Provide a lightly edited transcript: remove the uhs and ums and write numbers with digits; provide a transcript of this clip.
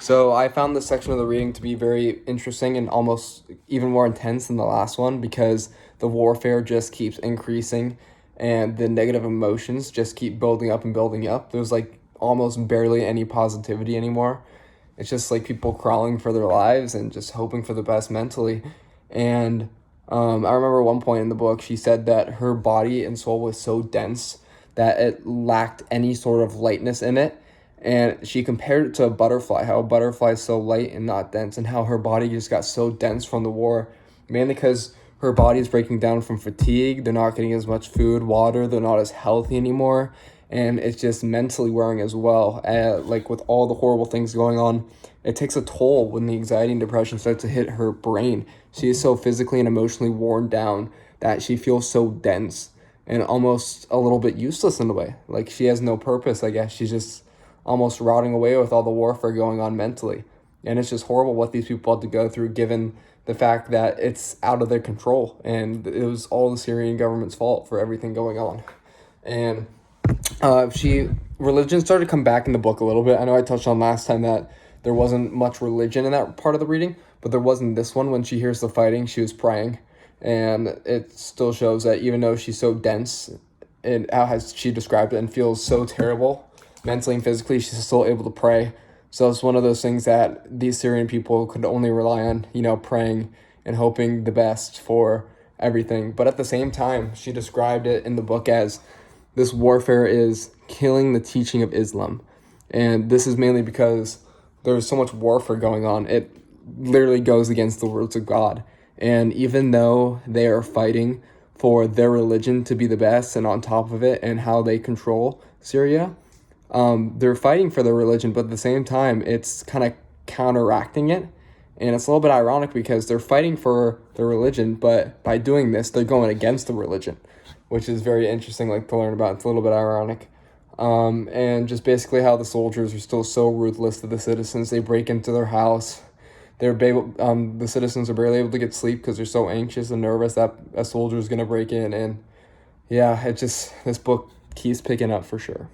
So I found this section of the reading to be very interesting and almost even more intense than the last one because the warfare just keeps increasing and the negative emotions just keep building up and building up. There's like almost barely any positivity anymore. It's just like people crawling for their lives and just hoping for the best mentally. And I remember one point in the book, she said that her body and soul was so dense that it lacked any sort of lightness in it. And she compared it to a butterfly, how a butterfly is so light and not dense, and how her body just got so dense from the war, mainly because her body is breaking down from fatigue. They're not getting as much food, water. They're not as healthy anymore. And it's just mentally wearing as well. Like with all the horrible things going on, it takes a toll when the anxiety and depression start to hit her brain. She is so physically and emotionally worn down that she feels so dense and almost a little bit useless in a way. Like she has no purpose, I guess. She's just almost rotting away with all the warfare going on mentally. And it's just horrible what these people had to go through given the fact that it's out of their control. And it was all the Syrian government's fault for everything going on. And religion started to come back in the book a little bit. I know I touched on last time that there wasn't much religion in that part of the reading, but there wasn't this one. When she hears the fighting, she was praying. And it still shows that even though she's so dense and how has she described it and feels so terrible mentally and physically, she's still able to pray. So it's one of those things that these Syrian people could only rely on, praying and hoping the best for everything. But at the same time, she described it in the book as this warfare is killing the teaching of Islam. And this is mainly because there's so much warfare going on. It literally goes against the words of God. And even though they are fighting for their religion to be the best and on top of it and how they control Syria, they're fighting for their religion, but at the same time, it's kind of counteracting it. And it's a little bit ironic because they're fighting for their religion, but by doing this, they're going against the religion, which is very interesting, to learn about. It's a little bit ironic. And just basically how the soldiers are still so ruthless to the citizens. They break into their house. The citizens are barely able to get sleep because they're so anxious and nervous that a soldier is going to break in. And yeah, this book keeps picking up for sure.